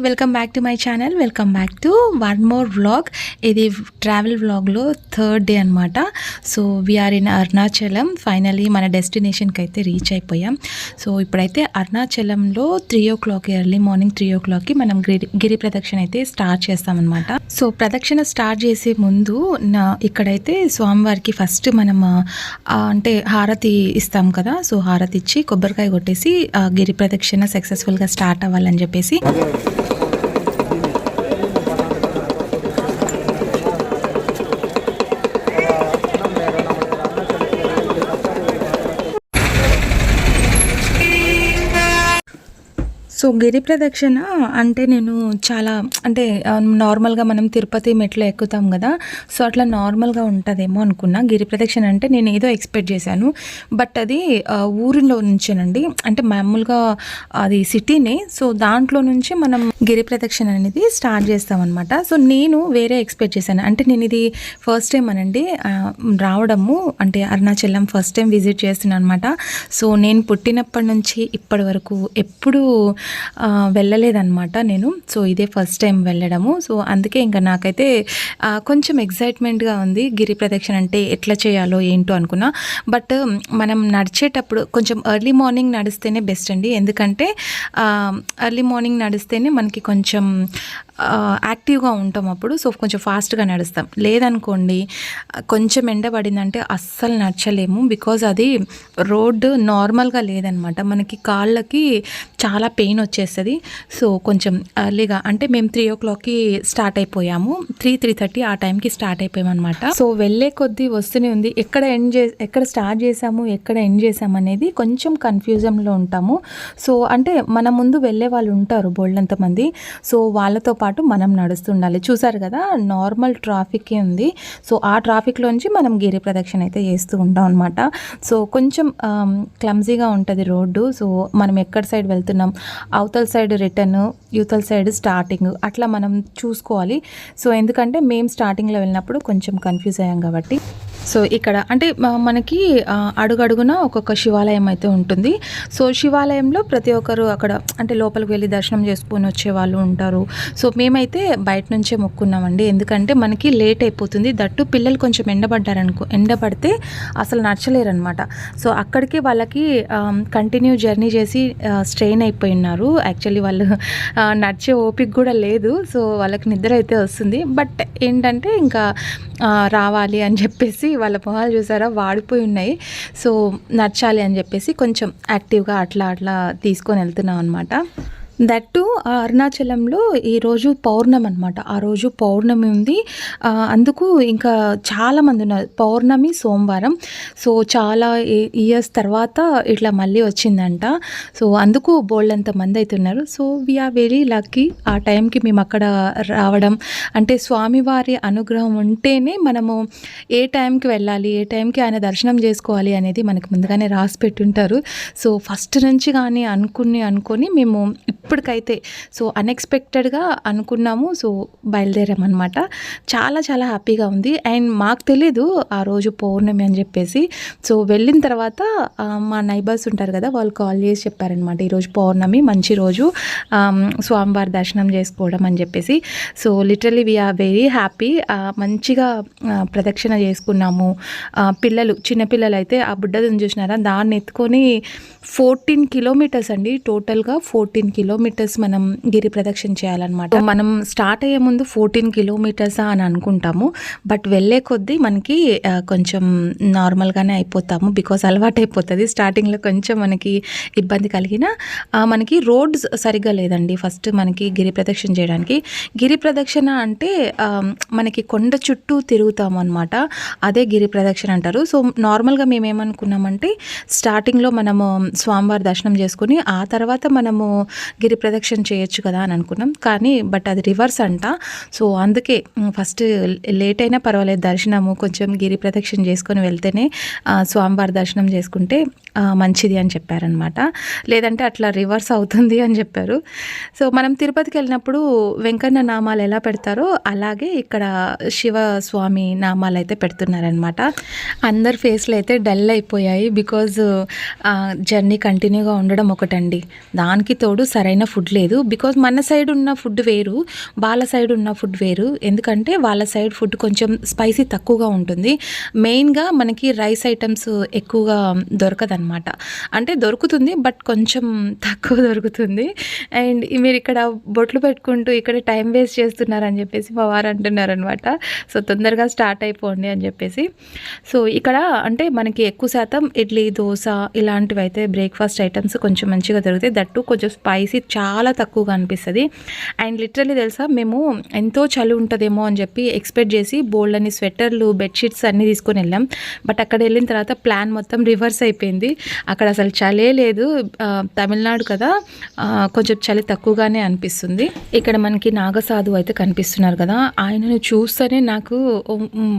Welcome back to my channel. Welcome back to one more vlog. ఇది travel వ్లాగ్లో third day అనమాట. So we are in Arunachalam. Finally మన డెస్టినేషన్కి అయితే రీచ్ అయిపోయాం. సో ఇప్పుడైతే అరుణాచలంలో 3 o'clock ఎర్లీ మార్నింగ్ 3 o'clockకి మనం గిరి ప్రదక్షిణ అయితే స్టార్ట్ చేస్తామన్నమాట. సో ప్రదక్షిణ స్టార్ట్ చేసే ముందు ఇక్కడైతే స్వామివారికి ఫస్ట్ మనం అంటే హారతి ఇస్తాం కదా. సో హారతి ఇచ్చి కొబ్బరికాయ కొట్టేసి గిరి ప్రదక్షిణ సక్సెస్ఫుల్గా స్టార్ట్ అవ్వాలని చెప్పేసి సో గిరి ప్రదక్షిణ అంటే నేను చాలా అంటే నార్మల్గా మనం తిరుపతి మెట్లు ఎక్కుతాం కదా. సో అట్లా నార్మల్గా ఉంటుందేమో అనుకున్నా. గిరి ప్రదక్షిణ అంటే నేను ఏదో ఎక్స్పెక్ట్ చేశాను. బట్ అది ఊరిలో నుంచేనండి, అంటే మామూలుగా అది సిటీనే. సో దాంట్లో నుంచి మనం గిరి ప్రదక్షిణ అనేది స్టార్ట్ చేస్తామన్నమాట. సో నేను వేరే ఎక్స్పెక్ట్ చేశాను. అంటే నేను ఇది ఫస్ట్ టైం అనండి రావడము, అంటే అరుణాచలం ఫస్ట్ టైం విజిట్ చేస్తున్నాను అనమాట. సో నేను పుట్టినప్పటి నుంచి ఇప్పటి వరకు ఎప్పుడు వెళ్ళలేదన్నమాట నేను. సో ఇదే ఫస్ట్ టైం వెళ్ళడము. సో అందుకే ఇంకా నాకైతే కొంచెం ఎగ్జైట్మెంట్గా ఉంది. గిరి ప్రదక్షిణ అంటే ఎట్లా చేయాలో ఏంటో అనుకున్నా. బట్ మనం నడిచేటప్పుడు కొంచెం ఎర్లీ మార్నింగ్ నడిస్తేనే బెస్ట్ అండి. ఎందుకంటే ఎర్లీ మార్నింగ్ నడిస్తేనే మనకి కొంచెం యాక్టివ్గా ఉంటాం అప్పుడు. సో కొంచెం ఫాస్ట్గా నడుస్తాం. లేదనుకోండి కొంచెం ఎండ పడిందంటే అస్సలు నడచలేము. బికాజ్ అది రోడ్డు నార్మల్గా లేదనమాట. మనకి కాళ్ళకి చాలా పెయిన్ వచ్చేస్తుంది. సో కొంచెం ఎర్లీగా అంటే మేము 3 o'clockకి స్టార్ట్ అయిపోయాము. 3:30 ఆ టైంకి స్టార్ట్ అయిపోయాం అనమాట. సో వెళ్ళే కొద్దీ వస్తూనే ఉంది. ఎక్కడ స్టార్ట్ చేసాము ఎక్కడ ఎండ్ చేసాము అనేది కొంచెం కన్ఫ్యూజన్లో ఉంటాము. సో అంటే మన ముందు వెళ్ళే వాళ్ళు ఉంటారు బోల్డంత మంది. సో వాళ్ళతో పాటు మనం నడుస్తుండాలి. చూసారు కదా నార్మల్ ట్రాఫిక్ ఉంది. సో ఆ ట్రాఫిక్లోంచి మనం గిరి ప్రదక్షిణ అయితే చేస్తూ ఉంటాం అనమాట. సో కొంచెం క్లమ్జీగా ఉంటుంది రోడ్డు. సో మనం ఎక్కడ సైడ్ వెళ్తున్నాం, అవతల సైడ్ రిటర్న్, యువతల సైడ్ స్టార్టింగ్, అట్లా మనం చూసుకోవాలి. సో ఎందుకంటే మేము స్టార్టింగ్లో వెళ్ళినప్పుడు కొంచెం కన్ఫ్యూజ్ అయ్యాం కాబట్టి. సో ఇక్కడ అంటే మనకి అడుగడుగున ఒక్కొక్క శివాలయం అయితే ఉంటుంది. సో శివాలయంలో ప్రతి ఒక్కరు అక్కడ అంటే లోపలికి వెళ్ళి దర్శనం చేసుకొని వచ్చే వాళ్ళు ఉంటారు. సో మేమైతే బయట నుంచే మొక్కున్నామండి. ఎందుకంటే మనకి లేట్ అయిపోతుంది. దట్టు పిల్లలు కొంచెం ఎండబడితే అసలు నడచలేరు అనమాట. సో అక్కడికి వాళ్ళకి కంటిన్యూ జర్నీ చేసి స్ట్రెయిన్ అయిపోయి ఉన్నారు. యాక్చువల్లీ వాళ్ళు నడిచే ఓపిక కూడా లేదు. సో వాళ్ళకి నిద్ర అయితే వస్తుంది. బట్ ఏంటంటే ఇంకా రావాలి అని చెప్పేసి వాళ్ళ మొహాలు చూసారా వాడిపోయి ఉన్నాయి. సో నడచాలి అని చెప్పేసి కొంచెం యాక్టివ్గా అట్లా తీసుకొని వెళ్తున్నాం అనమాట. దట్టు అరుణాచలంలో ఈరోజు పౌర్ణమి అనమాట. ఆ రోజు పౌర్ణమి ఉంది. అందుకు ఇంకా చాలామంది ఉన్నారు. పౌర్ణమి సోమవారం. సో చాలా ఇయర్స్ తర్వాత ఇట్లా మళ్ళీ వచ్చిందంట. సో అందుకు బోల్డంత మంది అవుతున్నారు. సో వీఆర్ వెరీ లక్కీ ఆ టైంకి మేము అక్కడ రావడం. అంటే స్వామివారి అనుగ్రహం ఉంటేనే మనము ఏ టైంకి వెళ్ళాలి, ఏ టైంకి ఆయన దర్శనం చేసుకోవాలి అనేది మనకు ముందుగానే రాసి పెట్టుంటారు. సో ఫస్ట్ నుంచి కానీ అనుకొని మేము ఇప్పటికైతే సో అన్ఎక్స్పెక్టెడ్గా అనుకున్నాము. సో బయలుదేరామన్నమాట. చాలా చాలా హ్యాపీగా ఉంది. అండ్ మాకు తెలీదు ఆ రోజు పౌర్ణమి అని చెప్పేసి. సో వెళ్ళిన తర్వాత మా నైబర్స్ ఉంటారు కదా, వాళ్ళు కాల్ చేసి చెప్పారనమాట ఈరోజు పౌర్ణమి, మంచి రోజు స్వామివారి దర్శనం చేసుకోవడం అని చెప్పేసి. So literally we are very happy. మంచిగా ప్రదక్షిణ చేసుకున్నాము. పిల్లలు చిన్నపిల్లలు అయితే ఆ బుడ్డదని చూసినారా, దాన్ని ఎత్తుకొని 14 kilometers అండి. టోటల్గా 14 kilometers మనం గిరి ప్రదక్షిణ చేయాలన్నమాట. మనం స్టార్ట్ అయ్యే ముందు 14 kilometers అని అనుకుంటాము. బట్ వెళ్ళే కొద్దీ మనకి కొంచెం నార్మల్గానే అయిపోతాము. బికాస్ అలవాటు అయిపోతుంది. స్టార్టింగ్లో కొంచెం మనకి ఇబ్బంది కలిగిన మనకి రోడ్స్ సరిగ్గా లేదండి ఫస్ట్ మనకి గిరి ప్రదక్షిణ చేయడానికి. గిరి ప్రదక్షిణ అంటే మనకి కొండ చుట్టూ తిరుగుతాము అనమాట. అదే గిరి ప్రదక్షిణ అంటారు. సో నార్మల్గా మేము ఏమనుకున్నామంటే స్టార్టింగ్లో మనము స్వామివారి దర్శనం చేసుకుని ఆ తర్వాత మనము గిరి ప్రదక్షిణ చేయొచ్చు కదా అని అనుకున్నాం. కానీ బట్ అది రివర్స్ అంట. సో అందుకే ఫస్ట్ లేట్ అయినా పర్వాలేదు దర్శనము, కొంచెం గిరి ప్రదక్షిణ చేసుకొని వెళ్తేనే స్వామివారి దర్శనం చేసుకుంటే మంచిది అని చెప్పారనమాట. లేదంటే అట్లా రివర్స్ అవుతుంది అని చెప్పారు. సో మనం తిరుపతికి వెళ్ళినప్పుడు వెంకన్న నామాలు ఎలా పెడతారో అలాగే ఇక్కడ శివస్వామి నామాలు అయితే పెడుతున్నారనమాట. అందరి ఫేస్లు అయితే డల్ అయిపోయాయి. బికాజ్ జర్నీ కంటిన్యూగా ఉండడం ఒకటండి, దానికి తోడు సరైన ఫుడ్ లేదు. బికాజ్ మన సైడ్ ఉన్న ఫుడ్ వేరు, వాళ్ళ సైడ్ ఉన్న ఫుడ్ వేరు. ఎందుకంటే వాళ్ళ సైడ్ ఫుడ్ కొంచెం స్పైసీ తక్కువగా ఉంటుంది. మెయిన్గా మనకి రైస్ ఐటమ్స్ ఎక్కువగా దొరకదనమాట. అంటే దొరుకుతుంది బట్ కొంచెం తక్కువ దొరుకుతుంది. అండ్ మీరు ఇక్కడ బొట్లు పెట్టుకుంటూ ఇక్కడ టైం వేస్ట్ చేస్తున్నారని చెప్పేసి మా వారు అంటున్నారనమాట. సో తొందరగా స్టార్ట్ అయిపోండి అని చెప్పేసి. సో ఇక్కడ అంటే మనకి ఎక్కువ శాతం ఇడ్లీ, దోశ ఇలాంటివి అయితే బ్రేక్ఫాస్ట్ ఐటమ్స్ కొంచెం మంచిగా దొరుకుతాయి. దట్టు కొంచెం స్పైసీ చాలా తక్కువగా అనిపిస్తుంది. అండ్ లిటరల్లీ తెలుసా, మేము ఎంతో చలి ఉంటుందేమో అని చెప్పి ఎక్స్పెక్ట్ చేసి బోల్డ్ అని స్వెటర్లు, బెడ్షీట్స్ అన్నీ తీసుకొని వెళ్ళాం. బట్ అక్కడ వెళ్ళిన తర్వాత ప్లాన్ మొత్తం రివర్స్ అయిపోయింది. అక్కడ అసలు చలే లేదు. తమిళనాడు కదా, కొంచెం చలి తక్కువగానే అనిపిస్తుంది. ఇక్కడ మనకి నాగసాధు అయితే కనిపిస్తున్నారు కదా, ఆయనను చూస్తేనే నాకు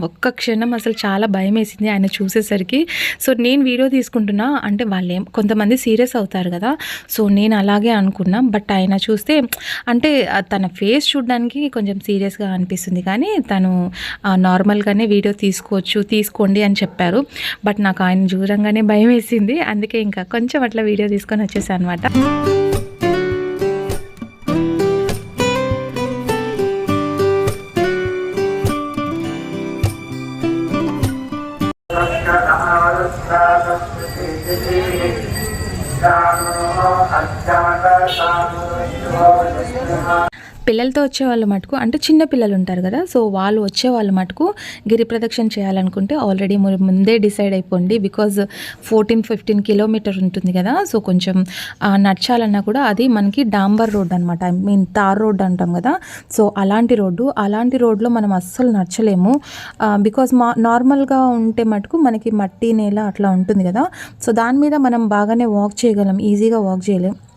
ఒక్క క్షణం అసలు చాలా భయం వేసింది ఆయన చూసేసరికి. సో నేను వీడియో తీసుకుంటున్నా అంటే వాళ్ళేం కొంతమంది సీరియస్ అవుతారు కదా, సో నేను అలాగే అనుకున్నా. బట్ ఆయన చూస్తే అంటే తన ఫేస్ చూడడానికి కొంచెం సీరియస్గా అనిపిస్తుంది, కానీ తను నార్మల్గానే వీడియో తీసుకోండి అని చెప్పారు. బట్ నాకు ఆయన చూడంగానే భయం వేసింది. అందుకే ఇంకా కొంచెం అట్లా వీడియో తీసుకొని వచ్చేసాను అనమాట. పిల్లలతో వచ్చేవాళ్ళు మటుకు అంటే చిన్న పిల్లలు ఉంటారు కదా, సో వాళ్ళు వచ్చేవాళ్ళు మటుకు గిరి ప్రదక్షిణ చేయాలనుకుంటే ఆల్రెడీ ముందే డిసైడ్ అయిపోండి. బికాజ్ 14-15 కిలోమీటర్ ఉంటుంది కదా, సో కొంచెం నడచాలన్నా కూడా అది మనకి డాంబర్ రోడ్ అనమాట, ఐ మీన్ తార్ రోడ్ అంటాం కదా. సో అలాంటి రోడ్లో మనం అస్సలు నడచలేము. బికాజ్ నార్మల్గా ఉంటే మటుకు మనకి మట్టి నేల అట్లా ఉంటుంది కదా, సో దాని మీద మనం బాగానే వాక్ చేయగలం, ఈజీగా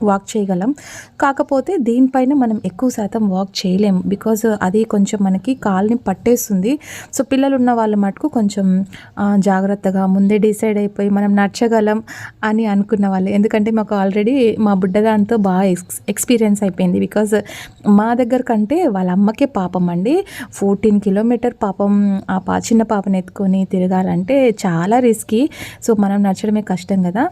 వాక్ చేయగలం. కాకపోతే దీనిపైన మనం ఎక్కువ శాతం వాక్ చేయలేము, బికాజ్ అది కొంచెం మనకి కాల్ని పట్టేస్తుంది. సో పిల్లలు ఉన్న వాళ్ళ మటుకు కొంచెం జాగ్రత్తగా ముందే డిసైడ్ అయిపోయి మనం నడచగలం అని అనుకున్న వాళ్ళు. ఎందుకంటే మాకు ఆల్రెడీ మా బుడ్డదాంతో బాగా ఎక్స్పీరియన్స్ అయిపోయింది. బికాజ్ మా దగ్గర కంటే వాళ్ళ అమ్మకే పాపం అండి, 14 కిలోమీటర్ పాపం ఆ చిన్న పాపను ఎత్తుకొని తిరగాలంటే చాలా రిస్కీ. సో మనం నడచడమే కష్టం కదా.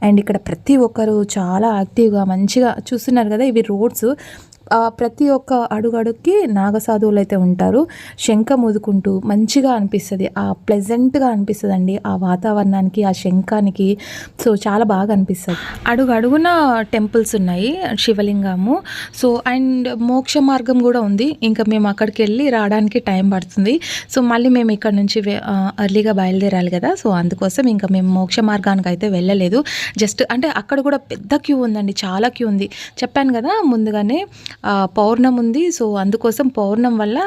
అండ్ ఇక్కడ ప్రతి ఒక్కరు చాలా యాక్టివ్గా మంచిగా చూస్తున్నారు కదా, ఇవి రోడ్స్. ప్రతి ఒక్క అడుగుకి నాగసాధువులు అయితే ఉంటారు. శంఖం ఊదుకుంటూ మంచిగా అనిపిస్తుంది, ప్లెజెంట్గా అనిపిస్తుంది అండి ఆ వాతావరణానికి, ఆ శంఖానికి. సో చాలా బాగా అనిపిస్తుంది. అడుగున టెంపుల్స్ ఉన్నాయి, శివలింగము. సో అండ్ మోక్ష మార్గం కూడా ఉంది. ఇంకా మేము అక్కడికి వెళ్ళి రావడానికి టైం పడుతుంది. సో మళ్ళీ మేము ఇక్కడ నుంచి ఎర్లీగా బయలుదేరాలి కదా, సో అందుకోసం ఇంకా మేము మోక్ష మార్గానికి అయితే వెళ్ళలేదు. జస్ట్ అంటే అక్కడ కూడా పెద్ద క్యూ ఉందండి, చాలా క్యూ ఉంది. చెప్పాను కదా ముందుగానే పౌర్ణం ఉంది. సో అందుకోసం పౌర్ణం వల్ల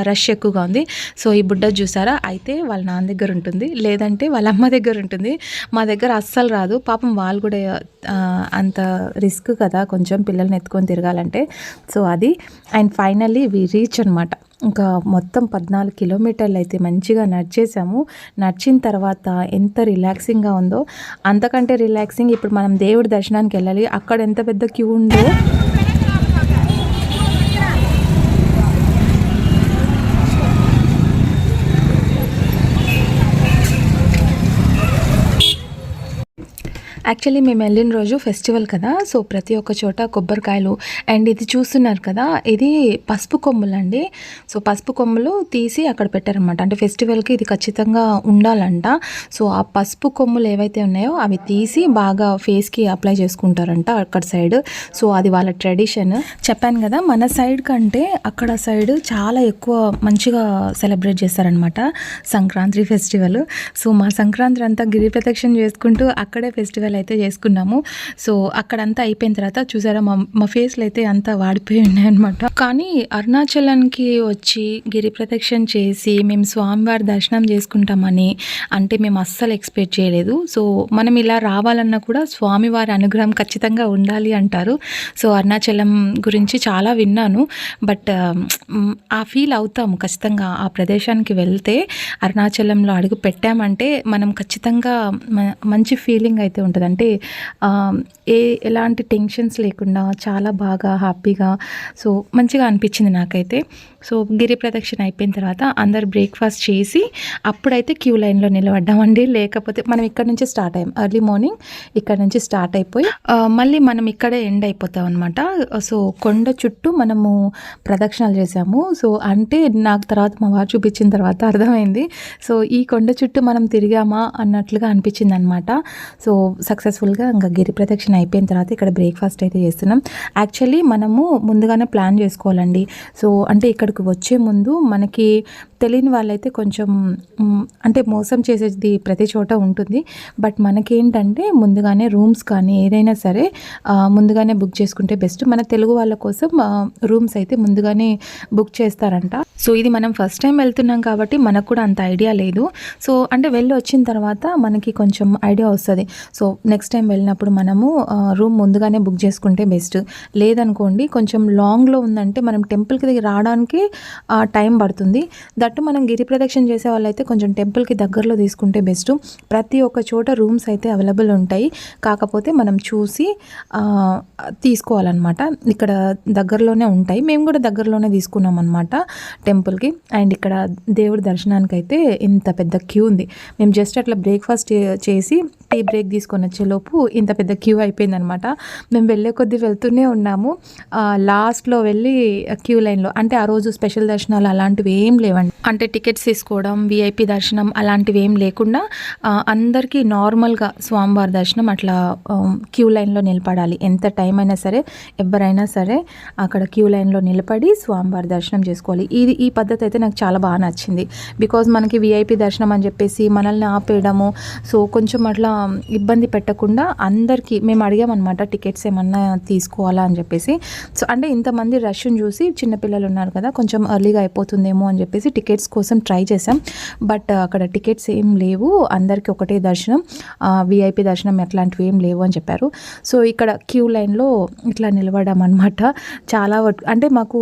రష్ ఎక్కువగా ఉంది. సో ఈ బుడ్డ చూసారా, అయితే వాళ్ళ నాన్న దగ్గర ఉంటుంది, లేదంటే వాళ్ళ అమ్మ దగ్గర ఉంటుంది. మా దగ్గర అస్సలు రాదు. పాపం వాళ్ళు కూడా అంత రిస్క్ కదా కొంచెం పిల్లల్ని ఎత్తుకొని తిరగాలంటే. సో అది. అండ్ ఫైనల్లీ వి రీచ్ అనమాట. ఇంకా మొత్తం 14 కిలోమీటర్లు అయితే మంచిగా నడిచేసాము. నడిచిన తర్వాత ఎంత రిలాక్సింగ్గా ఉందో, అంతకంటే రిలాక్సింగ్ ఇప్పుడు మనం దేవుడి దర్శనానికి వెళ్ళాలి, అక్కడ ఎంత పెద్ద క్యూ ఉందో. యాక్చువల్లీ మేము వెళ్ళిన రోజు ఫెస్టివల్ కదా, సో ప్రతి ఒక్క చోట కొబ్బరికాయలు. అండ్ ఇది చూస్తున్నారు కదా, ఇది పసుపు కొమ్ములు అండి. సో పసుపు కొమ్ములు తీసి అక్కడ పెట్టారనమాట. అంటే ఫెస్టివల్కి ఇది ఖచ్చితంగా ఉండాలంట. సో ఆ పసుపు కొమ్ములు ఏవైతే ఉన్నాయో అవి తీసి బాగా ఫేస్కి అప్లై చేసుకుంటారంట అక్కడ సైడ్. సో అది వాళ్ళ ట్రెడిషన్. చెప్పాను కదా, మన సైడ్ కంటే అక్కడ సైడ్ చాలా ఎక్కువ మంచిగా సెలబ్రేట్ చేస్తారనమాట సంక్రాంతి ఫెస్టివల్. సో మా సంక్రాంతి అంతా గిరి ప్రదక్షిణ చేసుకుంటూ అక్కడే ఫెస్టివల్ అయితే చేసుకున్నాము. సో అక్కడంతా అయిపోయిన తర్వాత చూసారా మా ఫేస్లు అయితే అంతా వాడిపోయి ఉన్నాయన్నమాట. కానీ అరుణాచలానికి వచ్చి గిరి ప్రదక్షిణ చేసి మేము స్వామివారి దర్శనం చేసుకుంటామని అంటే మేము అస్సలు ఎక్స్పెక్ట్ చేయలేదు. సో మనం ఇలా రావాలన్నా కూడా స్వామివారి అనుగ్రహం ఖచ్చితంగా ఉండాలి అంటారు. సో అరుణాచలం గురించి చాలా విన్నాను, బట్ ఆ ఫీల్ అవుతాము ఖచ్చితంగా. ఆ ప్రదేశానికి వెళ్తే అరుణాచలంలో అడుగు పెట్టామంటే మనం ఖచ్చితంగా మంచి ఫీలింగ్ అయితే ఉంటుంది. అంటే ఏ ఎలాంటి టెన్షన్స్ లేకుండా చాలా బాగా హ్యాపీగా సో మంచిగా అనిపించింది నాకైతే. సో గిరి ప్రదక్షిణ అయిపోయిన తర్వాత అందరు బ్రేక్ఫాస్ట్ చేసి అప్పుడైతే క్యూ లైన్లో నిలబడ్డామండి. లేకపోతే మనం ఇక్కడ నుంచి స్టార్ట్ అయ్యాం ఎర్లీ మార్నింగ్, ఇక్కడ నుంచి స్టార్ట్ అయిపోయి మళ్ళీ మనం ఇక్కడే ఎండ్ అయిపోతాం అనమాట. సో కొండ చుట్టూ మనము ప్రదక్షిణాలు చేసాము. సో అంటే నాకు తర్వాత మా వారు చూపించిన తర్వాత అర్థమైంది. సో ఈ కొండ చుట్టూ మనం తిరిగామా అన్నట్లుగా అనిపించింది అనమాట. సో సక్సెస్ఫుల్గా ఇంకా గిరి ప్రదక్షిణ అయిపోయిన తర్వాత ఇక్కడ బ్రేక్ఫాస్ట్ అయితే చేస్తున్నాం. యాక్చువల్లీ మనము ముందుగానే ప్లాన్ చేసుకోవాలండి. సో అంటే ఇక్కడికి వచ్చే ముందు మనకి తెలియని వాళ్ళైతే కొంచెం అంటే మోసం చేసేది ప్రతి చోట ఉంటుంది. బట్ మనకేంటంటే ముందుగానే రూమ్స్ కానీ ఏదైనా సరే ముందుగానే బుక్ చేసుకుంటే బెస్ట్. మన తెలుగు వాళ్ళ కోసం రూమ్స్ అయితే ముందుగానే బుక్ చేస్తారంట. సో ఇది మనం ఫస్ట్ టైం వెళ్తున్నాం కాబట్టి మనకు కూడా అంత ఐడియా లేదు. సో అంటే వెళ్ళి వచ్చిన తర్వాత మనకి కొంచెం ఐడియా వస్తుంది. సో నెక్స్ట్ టైం వెళ్ళినప్పుడు మనము రూమ్ ముందుగానే బుక్ చేసుకుంటే బెస్ట్. లేదనుకోండి కొంచెం లాంగ్లో ఉందంటే మనం టెంపుల్కి దగ్గర రావడానికి టైం పడుతుంది. దట్టు మనం గిరి ప్రదక్షిణ చేసే వాళ్ళైతే కొంచెం టెంపుల్కి దగ్గరలో తీసుకుంటే బెస్ట్. ప్రతి ఒక్క చోట రూమ్స్ అయితే అవైలబుల్ ఉంటాయి. కాకపోతే మనం చూసి తీసుకోవాలన్నమాట. ఇక్కడ దగ్గరలోనే ఉంటాయి. మేము కూడా దగ్గరలోనే తీసుకున్నాం అనమాట టెంపుల్కి. అండ్ ఇక్కడ దేవుడి దర్శనానికి అయితే ఇంత పెద్ద క్యూ ఉంది. మేము జస్ట్ అట్లా బ్రేక్ఫాస్ట్ చేసి టీ బ్రేక్ తీసుకొని వచ్చేలోపు ఇంత పెద్ద క్యూ అయిపోయిందనమాట. మేము వెళ్ళే కొద్దీ వెళ్తూనే ఉన్నాము. లాస్ట్లో వెళ్ళి క్యూ లైన్లో అంటే ఆ రోజు స్పెషల్ దర్శనాలు అలాంటివి ఏం లేవండి. అంటే టికెట్స్ తీసుకోవడం, విఐపి దర్శనం అలాంటివి ఏం లేకుండా అందరికీ నార్మల్గా స్వామివారి దర్శనం అట్లా క్యూ లైన్లో నిలబడాలి. ఎంత టైం అయినా సరే ఎవరైనా సరే అక్కడ క్యూ లైన్లో నిలబడి స్వామివారి దర్శనం చేసుకోవాలి. ఈ పద్ధతి అయితే నాకు చాలా బాగా నచ్చింది. బికాజ్ మనకి విఐపి దర్శనం అని చెప్పేసి మనల్ని ఆపేయడము, సో కొంచెం అట్లా ఇబ్బంది పెట్టకుండా అందరికీ మేము అడిగామన్నమాట టికెట్స్ ఏమన్నా తీసుకోవాలా అని చెప్పేసి. సో అంటే ఇంతమంది రష్ని చూసి చిన్నపిల్లలు ఉన్నారు కదా కొంచెం ఎర్లీగా అయిపోతుందేమో అని చెప్పేసి టికెట్స్ కోసం ట్రై చేసాం. బట్ అక్కడ టికెట్స్ ఏం లేవు, అందరికీ ఒకటే దర్శనం, విఐపి దర్శనం ఎట్లాంటివి ఏం లేవు అని చెప్పారు. సో ఇక్కడ క్యూ లైన్లో ఇట్లా నిలబడ్డాం అనమాట. చాలా అంటే మాకు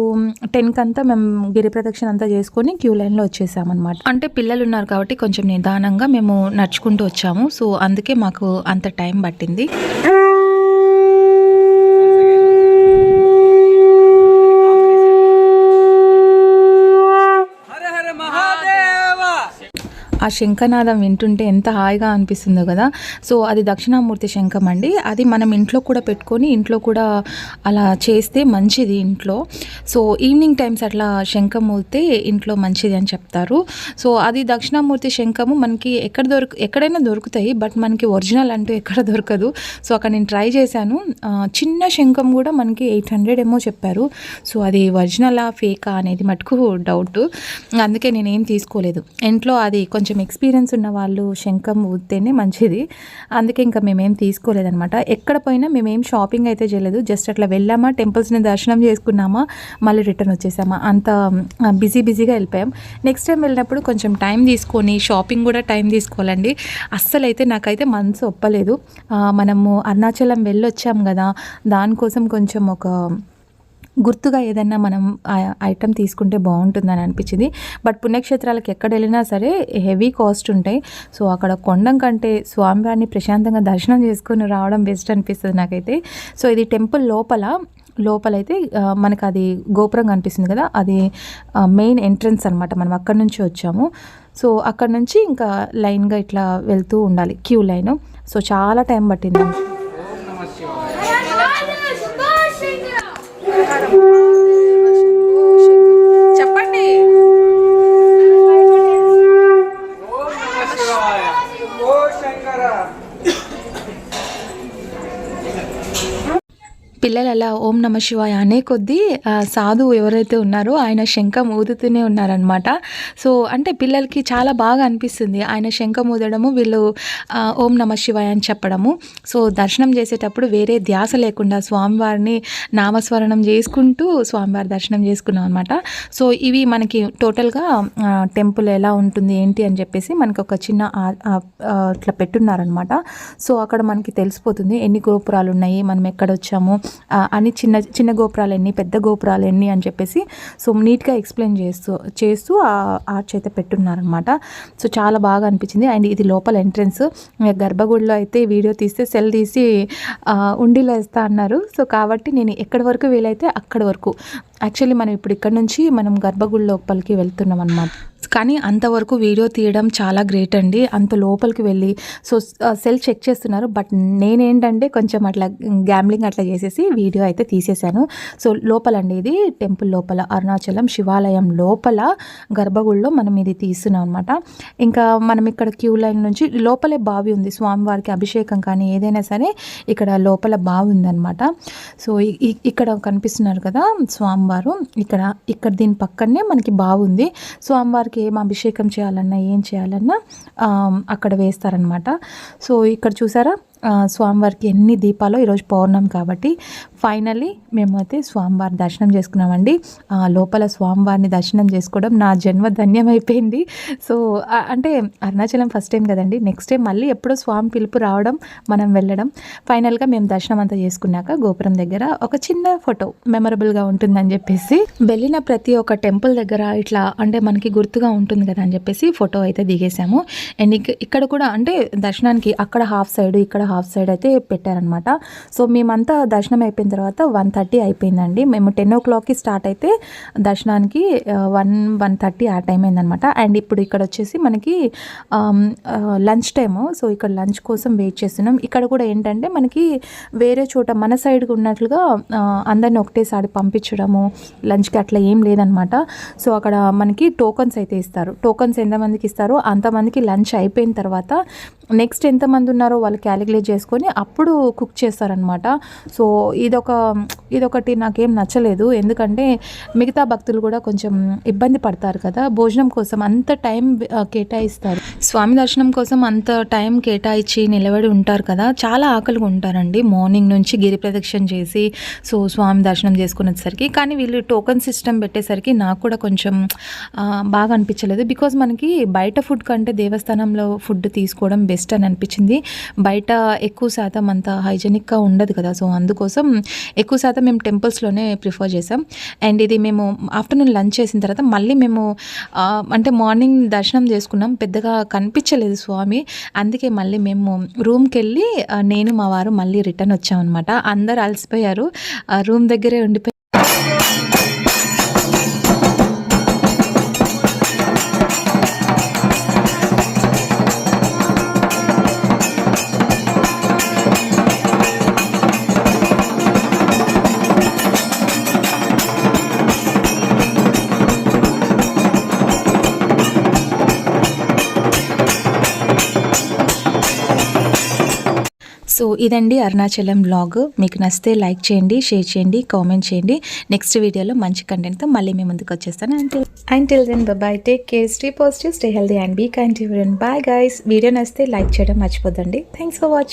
10కి అంతా మేము గిరి ప్రదక్షిణ అంతా చేసుకొని క్యూ లైన్లో వచ్చేసామన్నమాట. అంటే పిల్లలు ఉన్నారు కాబట్టి కొంచెం నిదానంగా మేము నడుచుకుంటూ వచ్చాము. సో అందుకే మాకు అంత టైం పట్టింది. ఆ శంఖనాదం వింటుంటే ఎంత హాయిగా అనిపిస్తుందో కదా. సో అది దక్షిణామూర్తి శంఖం అండి. అది మనం ఇంట్లో కూడా పెట్టుకొని ఇంట్లో కూడా అలా చేస్తే మంచిది ఇంట్లో. సో ఈవినింగ్ టైమ్స్ అట్లా శంఖం ఊదితే ఇంట్లో మంచిది అని చెప్తారు. సో అది దక్షిణామూర్తి శంఖము మనకి ఎక్కడైనా దొరుకుతాయి. బట్ మనకి ఒరిజినల్ అంటూ ఎక్కడ దొరకదు. సో అక్కడ నేను ట్రై చేశాను. చిన్న శంఖం కూడా మనకి 800 ఏమో చెప్పారు. సో అది ఒరిజినలా ఫేకా అనేది మటుకు డౌట్. అందుకే నేనేం తీసుకోలేదు. ఇంట్లో అది కొంచెం ఎక్స్పీరియన్స్ ఉన్న వాళ్ళు శంఖం ఊదితేనే మంచిది. అందుకే ఇంకా మేమేం తీసుకోలేదనమాట. ఎక్కడ పోయినా మేమేం షాపింగ్ అయితే చేయలేదు. జస్ట్ అట్లా వెళ్ళామా, టెంపుల్స్ని దర్శనం చేసుకున్నామా, మళ్ళీ రిటర్న్ వచ్చేసామా, అంత బిజీగా వెళ్ళిపోయాం. నెక్స్ట్ టైం వెళ్ళినప్పుడు కొంచెం టైం తీసుకొని షాపింగ్ కూడా టైం తీసుకోవాలండి. అస్సలు అయితే నాకైతే మనసు ఒప్పలేదు. మనము అరుణాచలం వెళ్ళొచ్చాం కదా, దానికోసం కొంచెం ఒక గుర్తుగా ఏదైనా మనం ఐటెం తీసుకుంటే బాగుంటుందని అనిపించింది. బట్ పుణ్యక్షేత్రాలకు ఎక్కడ వెళ్ళినా సరే హెవీ కాస్ట్ ఉంటాయి. సో అక్కడ కొండం కంటే స్వామివారిని ప్రశాంతంగా దర్శనం చేసుకొని రావడం బెస్ట్ అనిపిస్తుంది నాకైతే. సో ఇది టెంపుల్ లోపలైతే మనకు అది గోపురం కనిపిస్తుంది కదా, అది మెయిన్ ఎంట్రన్స్ అనమాట. మనం అక్కడ నుంచి వచ్చాము. సో అక్కడ నుంచి ఇంకా లైన్గా ఇట్లా వెళ్తూ ఉండాలి, క్యూ లైన్. సో చాలా టైం పట్టింది. చెప్పండి. పిల్లలు అలా ఓం నమ శివాయ అనే కొద్దీ సాధువు ఎవరైతే ఉన్నారో ఆయన శంఖం ఊదుతూనే ఉన్నారనమాట. సో అంటే పిల్లలకి చాలా బాగా అనిపిస్తుంది ఆయన శంఖం ఊదడము, వీళ్ళు ఓం నమ శివాయ అని చెప్పడము. సో దర్శనం చేసేటప్పుడు వేరే ధ్యాస లేకుండా స్వామివారిని నామస్మరణం చేసుకుంటూ స్వామివారి దర్శనం చేసుకున్నాం అనమాట. సో ఇవి మనకి టోటల్గా టెంపుల్ ఎలా ఉంటుంది ఏంటి అని చెప్పేసి మనకి ఒక చిన్న ఇట్లా పెట్టున్నారనమాట. సో అక్కడ మనకి తెలిసిపోతుంది ఎన్ని గోపురాలు ఉన్నాయి, మనం ఎక్కడ వచ్చాము, అని చిన్న చిన్న గోపురాలు ఎన్ని, పెద్ద గోపురాలు ఎన్ని అని చెప్పేసి సో నీట్గా ఎక్స్ప్లెయిన్ చేస్తూ ఆర్చ్ అయితే పెట్టున్నారనమాట. సో చాలా బాగా అనిపించింది. అండ్ ఇది లోపల ఎంట్రన్స్. గర్భగుడిలో అయితే వీడియో తీస్తే సెల్ తీసి ఉండిలో వేస్తా అన్నారు. సో కాబట్టి నేను ఎక్కడి వరకు వీలైతే అక్కడి వరకు, యాక్చువల్లీ మనం ఇప్పుడు ఇక్కడ నుంచి మనం గర్భగుడి లోపలికి వెళ్తున్నాం అనమాట. కానీ అంతవరకు వీడియో తీయడం చాలా గ్రేట్ అండి. అంత లోపలికి వెళ్ళి సో సెల్ చెక్ చేస్తున్నారు. బట్ నేనేంటంటే కొంచెం అట్లా గ్యామ్లింగ్ అట్లా చేసేసి వీడియో అయితే తీసేశాను. సో లోపలండి, ఇది టెంపుల్ లోపల, అరుణాచలం శివాలయం లోపల గర్భగుడిలో మనం ఇది తీస్తున్నాం అనమాట. ఇంకా మనం ఇక్కడ క్యూ లైన్ నుంచి లోపలే బావి ఉంది. స్వామివారికి అభిషేకం కానీ ఏదైనా సరే ఇక్కడ లోపల బావి ఉందన్నమాట. సో ఇక్కడ కనిపిస్తున్నారు కదా స్వామివారు, ఇక్కడ దీని పక్కనే మనకి బావి ఉంది. స్వామివారికి ఏం అభిషేకం చేయాలన్నా ఏం చేయాలన్నా అక్కడ వేస్తారనమాట. సో ఇక్కడ చూసారా స్వామివారికి ఎన్ని దీపాలు. ఈరోజు పౌర్ణమి కాబట్టి ఫైనల్లీ మేమైతే స్వామివారి దర్శనం చేసుకున్నామండి. లోపల స్వామివారిని దర్శనం చేసుకోవడం నా జన్మ ధన్యమైపోయింది. సో అంటే అరుణాచలం ఫస్ట్ టైం కదండి, నెక్స్ట్ టైం మళ్ళీ ఎప్పుడో స్వామి పిలుపు రావడం, మనం వెళ్ళడం. ఫైనల్గా మేము దర్శనం అంతా చేసుకున్నాక గోపురం దగ్గర ఒక చిన్న ఫోటో మెమరబుల్గా ఉంటుందని చెప్పేసి వెళ్ళిన ప్రతి ఒక్క టెంపుల్ దగ్గర ఇట్లా అంటే మనకి గుర్తుగా ఉంటుంది కదా అని చెప్పేసి ఫోటో అయితే దిగేసాము. అండ్ ఇక్కడ కూడా అంటే దర్శనానికి అక్కడ హాఫ్ సైడ్ ఇక్కడ హాఫ్ సైడ్ అయితే పెట్టారనమాట. సో మేమంతా దర్శనం అయిపోయిన తర్వాత 1:30 అయిపోయిందండి. మేము 10 o'clockకి స్టార్ట్ అయితే దర్శనానికి 1:30 ఆ టైం అయిందనమాట. అండ్ ఇప్పుడు ఇక్కడ వచ్చేసి మనకి లంచ్ టైము. సో ఇక్కడ లంచ్ కోసం వెయిట్ చేస్తున్నాం. ఇక్కడ కూడా ఏంటంటే మనకి వేరే చోట మన సైడ్కి ఉన్నట్లుగా అందరిని ఒకటేసారి పంపించడము లంచ్కి అట్లా ఏం లేదనమాట. సో అక్కడ మనకి టోకన్స్ అయితే ఇస్తారు. టోకన్స్ ఎంతమందికి ఇస్తారో అంతమందికి లంచ్ అయిపోయిన తర్వాత నెక్స్ట్ ఎంతమంది ఉన్నారో వాళ్ళు క్యాలిక్యులేట్ చేసుకొని అప్పుడు కుక్ చేస్తారనమాట. సో ఇదొకటి నాకేం నచ్చలేదు. ఎందుకంటే మిగతా భక్తులు కూడా కొంచెం ఇబ్బంది పడతారు కదా భోజనం కోసం, అంత టైం కేటాయిస్తారు. స్వామి దర్శనం కోసం అంత టైం కేటాయించి నిలబడి ఉంటారు కదా, చాలా ఆకలిగా ఉంటారండి మార్నింగ్ నుంచి గిరి ప్రదక్షిణ చేసి సో స్వామి దర్శనం చేసుకునేసరికి. కానీ వీళ్ళు టోకన్ సిస్టమ్ పెట్టేసరికి నాకు కూడా కొంచెం బాగా అనిపించలేదు. బికాజ్ మనకి బయట ఫుడ్ కంటే దేవస్థానంలో ఫుడ్ తీసుకోవడం బెస్ట్ అని అనిపించింది. బయట ఎక్కువ శాతం అంత హైజెనిక్గా ఉండదు కదా, సో అందుకోసం ఎక్కువ శాతం మేము టెంపుల్స్లోనే ప్రిఫర్ చేసాం. అండ్ ఇది మేము ఆఫ్టర్నూన్ లంచ్ చేసిన తర్వాత మళ్ళీ మేము అంటే మార్నింగ్ దర్శనం చేసుకున్నాం, పెద్దగా కనిపించలేదు స్వామి. అందుకే మళ్ళీ మేము రూమ్కి వెళ్ళి నేను మా వారు మళ్ళీ రిటర్న్ వచ్చామన్నమాట. అందరు అలసిపోయారు, రూమ్ దగ్గరే ఉండిపోయి. సో ఇదండి అరుణాచలం వ్లాగ్. మీకు నచ్చితే లైక్ చేయండి, షేర్ చేయండి, కామెంట్ చేయండి. నెక్స్ట్ వీడియోలో మంచి కంటెంట్తో మళ్ళీ మేము ముందుకు వచ్చేస్తాను. Until then bye, take care, stay positive, stay healthy and be kind to everyone. Bye guys. Video నచ్చితే లైక్ చేయడం మర్చిపోద్దండి. Thanks for watching.